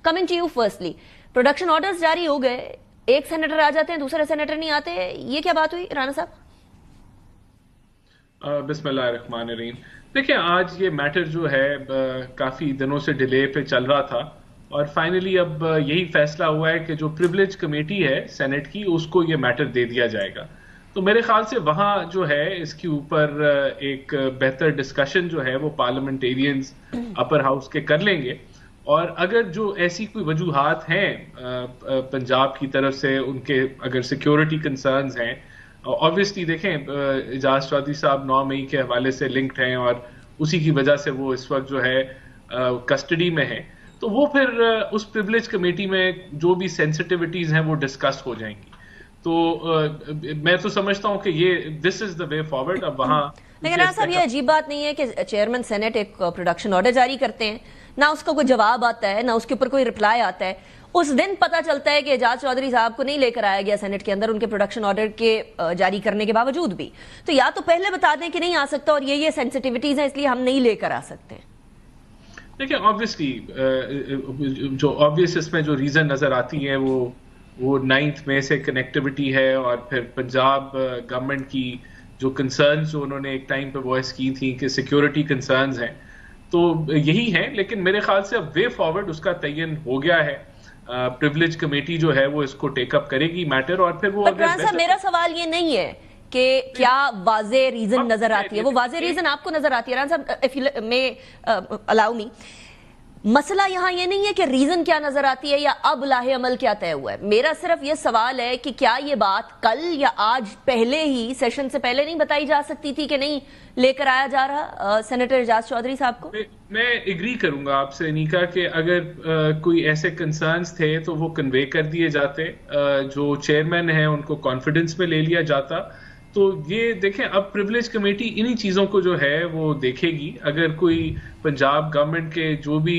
Coming to you firstly, production orders जारी हो गए, एक सेनेटर आ जाते हैं, दूसरे सेनेटर नहीं आते, ये क्या बात हुई राणा साहब? बिस्मिल्लाहिर्रहमानिर्रहीम। देखिए, आज ये मैटर जो है काफी दिनों से डिले पे चल रहा था और फाइनली अब यही फैसला हुआ है कि जो प्रिविलेज कमेटी है सेनेट की, उसको ये मैटर दे दिया जाएगा। तो मेरे ख्याल से वहां जो है इसके ऊपर एक बेहतर डिस्कशन जो है वो पार्लियामेंटेरियंस अपर हाउस के कर लेंगे, और अगर जो ऐसी कोई वजूहात हैं पंजाब की तरफ से, उनके अगर सिक्योरिटी कंसर्न्स हैं, ऑब्वियसली देखें एजाज चौधरी साहब 9 मई के हवाले से लिंक्ड हैं और उसी की वजह से वो इस वक्त जो है कस्टडी में है, तो वो फिर उस प्रिविलेज कमेटी में जो भी सेंसिटिविटीज हैं वो डिस्कस हो जाएंगी। तो मैं तो समझता हूं कि ये this is the way forward. अब वहां लेकिन राणा साहब, ये अजीब बात नहीं है कि चेयरमैन सेनेट एक प्रोडक्शन ऑर्डर जारी करते हैं, ना उसका कोई जवाब आता है, ना उसके ऊपर कोई रिप्लाई आता है, उस दिन पता चलता है कि एजाज चौधरी साहब को नहीं लेकर आया गया सेनेट के अंदर उनके प्रोडक्शन ऑर्डर के जारी करने के बावजूद भी। तो या तो पहले बता दें कि नहीं आ सकता और ये सेंसिटिविटीज हैं इसलिए हम नहीं लेकर आ सकते। देखिए, ऑब्वियसली जो ऑब्वियस इसमें जो रीजन नजर आती है वो 9 मई से कनेक्टिविटी है, और फिर पंजाब गवर्नमेंट की जो कंसर्न्स जो उन्होंने एक टाइम पे वॉइस की थी कि सिक्योरिटी कंसर्न्स हैं, तो यही है। लेकिन मेरे ख्याल से अब वे फॉरवर्ड उसका तयन हो गया है। प्रिविलेज कमेटी जो है वो इसको टेकअप करेगी मैटर, और फिर वो मेरा सवाल ये नहीं है कि क्या वाज़े रीजन नजर आती है, वो वाज़े रीजन आपको नजर आती है राणा साहब, if you may allow me. मसला यहां ये नहीं है कि रीजन क्या नजर आती है या अब लाहे अमल क्या तय हुआ है। मेरा सिर्फ ये सवाल है कि क्या ये बात कल या आज पहले ही सेशन से पहले नहीं बताई जा सकती थी कि नहीं लेकर आया जा रहा सेनेटर एजाज चौधरी साहब को? मैं एग्री करूंगा आपसे अनीका कि अगर कोई ऐसे कंसर्न्स थे तो वो कन्वे कर दिए जाते, जो चेयरमैन है उनको कॉन्फिडेंस में ले लिया जाता। तो ये देखें, अब प्रिविलेज कमेटी इन्हीं चीजों को जो है वो देखेगी। अगर कोई पंजाब गवर्नमेंट के जो भी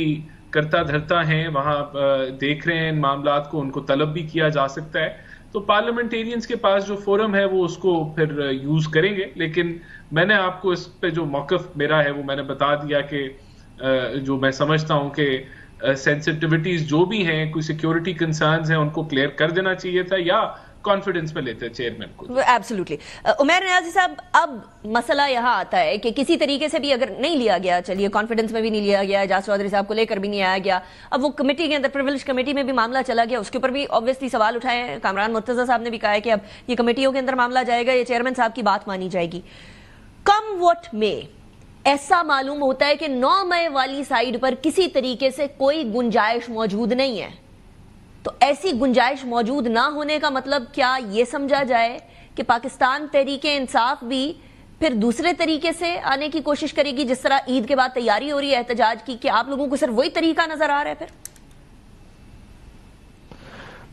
करता धरता हैं वहां देख रहे हैं इन मामलात को, उनको तलब भी किया जा सकता है। तो पार्लियामेंटेरियंस के पास जो फोरम है वो उसको फिर यूज करेंगे। लेकिन मैंने आपको इस पे जो मौक़िफ़ मेरा है वो मैंने बता दिया कि जो मैं समझता हूं कि सेंसिटिविटीज जो भी हैं, कोई सिक्योरिटी कंसर्न्स हैं, उनको क्लियर कर देना चाहिए था या कॉन्फिडेंस में लेते चेयरमैन को। एब्सोल्युटली। उमैर नियाज़ी साहब, अब मसला यहां आता है कि किसी तरीके से भी अगर नहीं लिया गया, चलिए कॉन्फिडेंस में भी नहीं लिया गया, एजाज चौधरी साहब को लेकर भी नहीं आया गया, अब वो कमेटी के अंदर प्रिविलेज कमेटी में भी मामला चला गया, उसके ऊपर भी ऑब्वियसली सवाल उठाए। कामरान मुर्तजा साहब ने भी कहा है कि अब ये कमेटियों के अंदर मामला जाएगा, ये चेयरमैन साहब की बात मानी जाएगी। कम व्हाट मे, ऐसा मालूम होता है कि 9 मई वाली साइड पर किसी तरीके से कोई गुंजाइश मौजूद नहीं है। तो ऐसी गुंजाइश मौजूद ना होने का मतलब क्या ये समझा जाए कि पाकिस्तान तहरीके इंसाफ भी फिर दूसरे तरीके से आने की कोशिश करेगी, जिस तरह ईद के बाद तैयारी हो रही है एहतजाज की, कि आप लोगों को सिर्फ वही तरीका नजर आ रहा है? फिर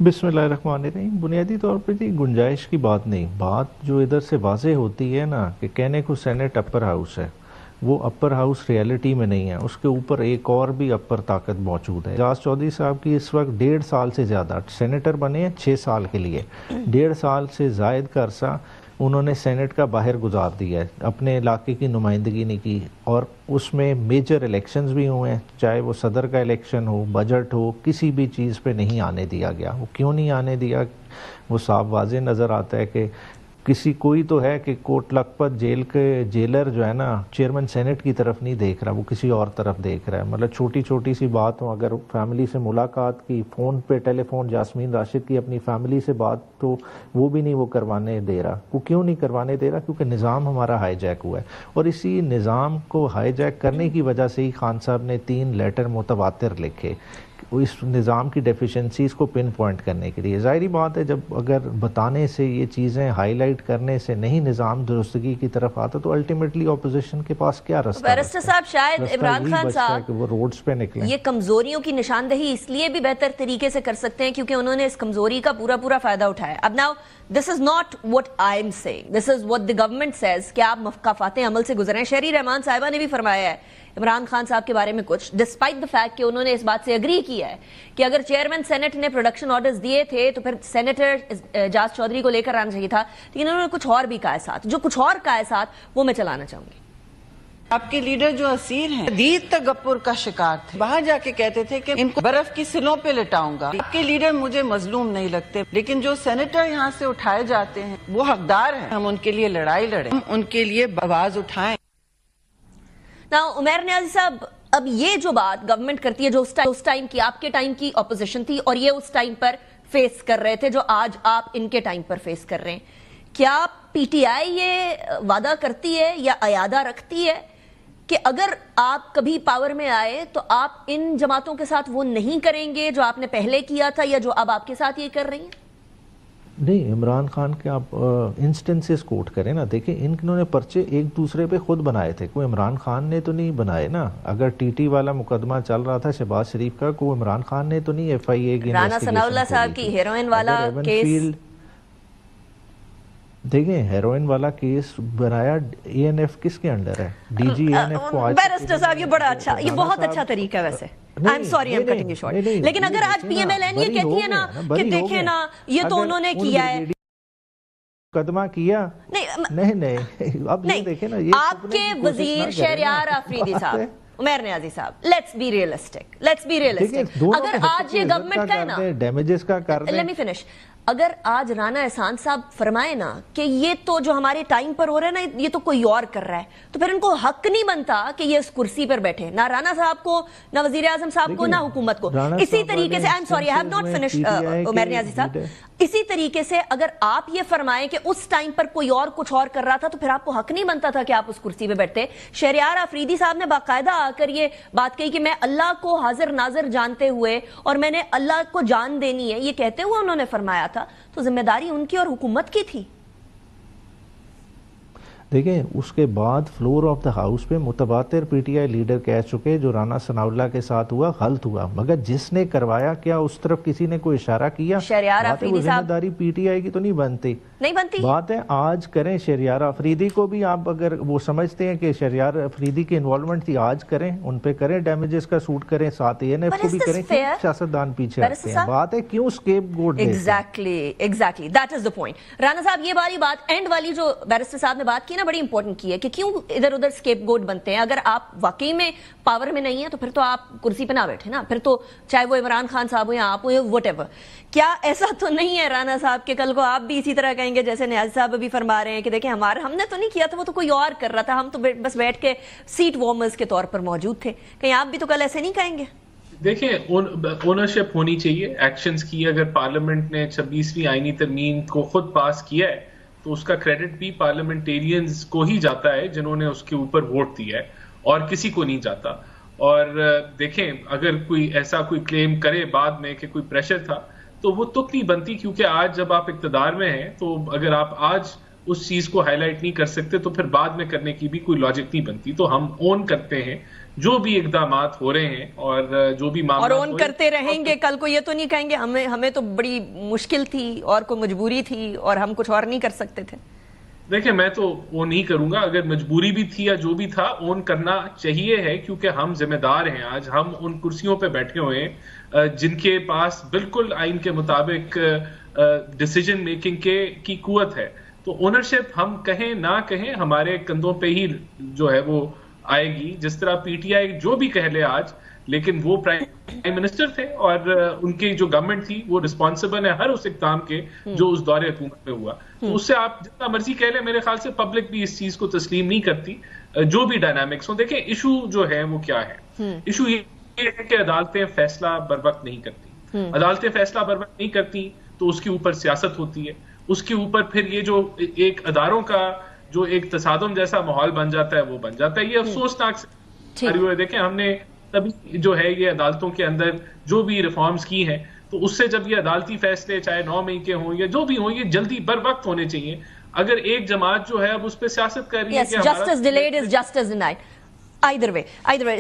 बिस्मिल्लाहिर्रहमानिर्रहीम। बुनियादी तौर पर जी गुंजाइश की बात नहीं, बात जो इधर से वाज़े होती है ना कि कहने को सेनेट अपर हाउस है, वो अपर हाउस रियलिटी में नहीं है, उसके ऊपर एक और भी अपर ताकत मौजूद है। एजाज चौधरी साहब की इस वक्त 1.5 साल से ज़्यादा, सेनेटर बने हैं 6 साल के लिए, 1.5 साल से ज़ायद का अरसा उन्होंने सेनेट का बाहर गुजार दिया है, अपने इलाके की नुमाइंदगी नहीं की, और उसमें मेजर इलेक्शंस भी हुए हैं, चाहे वो सदर का इलेक्शन हो, बजट हो, किसी भी चीज़ पे नहीं आने दिया गया। वो क्यों नहीं आने दिया, वो साफ वाज़े नज़र आता है कि किसी कोई तो है कि कोट लखपत जेल के जेलर जो है ना, चेयरमैन सेनेट की तरफ नहीं देख रहा, वो किसी और तरफ देख रहा है। मतलब छोटी छोटी सी बात हो, अगर फैमिली से मुलाकात की, फ़ोन पे टेलीफोन जासमीन राशिद की अपनी फैमिली से बात, तो वो भी नहीं वो करवाने दे रहा। वो क्यों नहीं करवाने दे रहा? क्योंकि निज़ाम हमारा हाईजैक हुआ है, और इसी निज़ाम को हाईजैक करने की वजह से ही खान साहब ने 3 लेटर मुतवातिर लिखे इस निज़ाम की डेफिशिएंसीज को पिन पॉइंट करने के लिए। ज़ाहिरी बात है, जब अगर बताने से, ये चीज़ें हाईलाइट करने से नहीं निज़ाम दुरुस्तगी की तरफ आता, तो अल्टीमेटली अपोजिशन के पास क्या रास्ता? बैरिस्टर साहब, शायद इमरान खान साहब वो रोड्स पे निकले। ये कमजोरियों की निशानदेही इसलिए भी बेहतर तरीके से कर सकते हैं क्योंकि उन्होंने इस कमजोरी का पूरा पूरा फायदा उठाया। अब now this is not what I am saying, this is what the government says कि आप मफकाफाते अमल से गुजरे। शहरी रहमान साहिबा ने भी फरमाया है इमरान खान साहब के बारे में कुछ, डिस्पाइट द फैक्ट कि उन्होंने इस बात से एग्री किया है कि अगर चेयरमैन सेनेट ने प्रोडक्शन ऑर्डर्स दिए थे तो फिर सेनेटर एजाज चौधरी को लेकर आना चाहिए था, लेकिन उन्होंने कुछ और भी कहा है साथ। जो कुछ और कहा है साथ वो मैं चलाना चाहूंगी। آپ کے لیڈر جو اسیر ہیں شدید تکبر کا شکار تھے، باہر جا کے کہتے تھے کہ ان کو برف کی سلوں پہ لٹاؤں گا۔ آپ کے لیڈر مجھے مظلوم نہیں لگتے، لیکن جو سینیٹر یہاں سے اٹھائے جاتے ہیں وہ حقدار ہیں، ہم ان کے لیے لڑائی لڑیں، ہم ان کے لیے آواز اٹھائیں۔ عمیر نیازی صاحب، اب یہ جو بات گورنمنٹ کرتی ہے جو اس ٹائم کی آپ کے ٹائم کی اپوزیشن تھی اور یہ اس ٹائم پر فیس کر رہے تھے جو آج آپ ان کے ٹائم پر فیس کر رہے ہیں، کیا پی ٹی آئی یہ وعدہ کرتی ہے یا اعادہ رکھتی ہے کہ اگر آپ کبھی پاور میں آئے تو آپ ان جماعتوں کے ساتھ وہ نہیں کریں گے جو آپ نے پہلے کیا تھا یا جو اب آپ کے ساتھ یہ کر رہی ہیں؟ نہیں، عمران خان کے آپ انسٹنسز کوٹ کریں نا، دیکھیں انہوں نے پرچے ایک دوسرے پہ خود بنائے تھے، کوئی عمران خان نے تو نہیں بنائے نا۔ اگر ٹی ٹی والا مقدمہ چل رہا تھا شہباز شریف کا، کوئی عمران خان نے تو نہیں ایف آئی اے کی رانا ثناء اللہ صاحب کی ہیروئن والا کیس، دیکھیں ہیروئن والا کیس بنایا اے این ایف کس کے انڈر ہے؟ ڈی جی اے این ایف کو۔ بیرسٹر صاحب یہ بڑا اچھا، یہ بہت اچھا طریقہ ہے ویسے، آئی am sorry I am cutting you short, لیکن اگر آج پی ایم ایل این یہ کہتی ہے نا کہ دیکھیں نا یہ تو انہوں نے کیا ہے، مقدمہ کیا نہیں، اب یہ دیکھیں نا، آپ کے وزیر شہریار آفریدی صاحب، عمیر نیازی صاحب، لیٹس بی ریئلسٹک، اگر آج یہ گورنمنٹ کا ہے نا ڈیمیجز کا کر دیں، لیٹ می فنش، اگر آج رانا احسان صاحب فرمائے نا کہ یہ تو جو ہمارے ٹائم پر ہو رہا ہے نا یہ تو کوئی اور کر رہا ہے، تو پھر ان کو حق نہیں بنتا کہ یہ اس کرسی پر بیٹھے، نہ رانا صاحب کو، نہ وزیر اعظم صاحب کو، نہ حکومت کو۔ اسی طریقے سے، I am sorry I have not finished Umair Niazi صاحب، اسی طریقے سے اگر آپ یہ فرمائیں کہ اس ٹائم پر کوئی اور کچھ اور کر رہا تھا تو پھر آپ کو حق نہیں بنتا تھا کہ آپ اس کرسی پہ بیٹھتے۔ شہریار آفریدی صاحب نے باقاعدہ آ کر یہ بات کہی کہ میں اللہ کو حاضر ناظر جانتے ہوئے اور میں نے اللہ کو جان دینی ہے، یہ کہتے ہوئے انہوں نے فرمایا تھا، تو ذمہ داری ان کی اور حکومت کی تھی۔ دیکھیں اس کے بعد فلور آف دا ہاؤس پہ متبادر پی ٹی آئی لیڈر کہہ چکے جو رانا ثناء اللہ کے ساتھ ہوا غلط ہوا، مگر جس نے کروایا کیا اس طرف کسی نے کوئی اشارہ کیا؟ شہریار آفریدی صاحب، ذمہ داری پی ٹی آئی کی تو نہیں بنتی بات ہے آج کریں۔ شہریار آفریدی کو بھی آپ اگر وہ سمجھتے ہیں کہ شہریار آفریدی کی انوالومنٹ تھی، آج کریں، ان پہ کریں، ڈیمیجز کا سوٹ کریں، ساتھ اے این ایف کو بھی کریں، سیاستدان پیچھے رکھتے ہیں، بات ہے کیوں اسکیپ گوٹ دیتے ہیں؟ Exactly that is the point. Rana صاحب یہ والی بات اینڈ والی جو بیرسٹر صاحب نے بات کی نا بڑی امپورٹنٹ کی ہے کہ کیوں ادھر ادھر اسکیپ گوٹ بنتے ہیں۔ اگر آپ واقعی میں پاور میں نہیں ہیں تو پھر تو آپ کرسی پہ نہ بیٹھے نا، پھر تو چاہے وہ عمران خان صاحب ہو یا آپ ہو یا وٹ ایور۔ کیا ایسا تو نہیں ہے رانا صاحب کہ کل کو آپ بھی اسی طرح کہیں گے جیسے نیازی صاحب ابھی فرما رہے ہیں کہ دیکھیں ہم نے تو نہیں کیا تھا، وہ تو کوئی اور کر رہا تھا، ہم تو بس بیٹھ کے سیٹ وارمرز کے طور پر موجود تھے، کہیں آپ بھی تو کل ایسے نہیں کہیں گے؟ دیکھیں اونرشپ ہونی چاہیے ایکشنز کی۔ اگر پارلیمنٹ نے 26ویں آئینی ترمیم کو خود پاس کیا ہے تو اس کا کریڈٹ بھی پارلیمنٹیرینز کو ہی جاتا ہے جنہوں نے اس کے اوپر ووٹ دیا ہے، اور کسی کو نہیں جاتا۔ اور دیکھیں اگر کوئی ایسا کوئی کلیم کرے بعد میں کہ کوئی پریشر تھا تو وہ تک نہیں بنتی، کیونکہ آج جب آپ اقتدار میں ہیں تو اگر آپ آج اس چیز کو ہائی لائٹ نہیں کر سکتے تو پھر بعد میں کرنے کی بھی کوئی لاجک نہیں بنتی۔ تو ہم اون کرتے ہیں جو بھی اقدامات ہو رہے ہیں اور جو بھی معاملات، اور اون کرتے رہیں گے، کل کو یہ تو نہیں کہیں گے ہمیں تو بڑی مشکل تھی اور کوئی مجبوری تھی اور ہم کچھ اور نہیں کر سکتے تھے۔ دیکھیں میں تو وہ نہیں کروں گا، اگر مجبوری بھی تھی یا جو بھی تھا اون کرنا چاہیے ہے، کیونکہ ہم ذمہ دار ہیں۔ آج ہم ان کرسیوں پہ بیٹھے ہوئے ہیں جن کے پاس بالکل آئین کے مطابق ڈیسیجن میکنگ کی قوت ہے، تو اونرشپ ہم کہیں نہ کہیں ہمارے کندھوں پہ ہی جو ہے وہ آئے گی۔ جس طرح پی ٹی آئی جو بھی کہہ لے آج، لیکن وہ پرائم منسٹر تھے اور ان کی جو گورنمنٹ تھی وہ رسپانسبل ہے ہر اس اقدام کے جو اس دور حکومت میں ہوا۔ تو اس سے آپ جتنا مرضی کہہ لیں، میرے خیال سے پبلک بھی اس چیز کو تسلیم نہیں کرتی جو بھی ڈائنامکس ہوں۔ دیکھیں ایشو جو ہے وہ کیا ہے، ایشو یہ ہے کہ عدالتیں فیصلہ بر وقت نہیں کرتی۔ عدالتیں فیصلہ بر وقت نہیں کرتی تو اس کے اوپر سیاست ہوتی ہے، اس کے اوپر پھر یہ جو ایک اداروں کا جو ایک تصادم جیسا ماحول بن جاتا ہے وہ بن جاتا ہے۔ یہ افسوسناک ہے۔ دیکھیں ہم نے تبھی جو ہے یہ عدالتوں کے اندر جو بھی ریفارمز کی ہیں تو اس سے جب یہ عدالتی فیصلے چاہے 9 مئی کے ہوں یا جو بھی ہوں، یہ جلدی بر وقت ہونے چاہیے۔ اگر ایک جماعت جو ہے اب اس پہ سیاست کر رہی ہے کہ justice delayed is justice denied. Either way.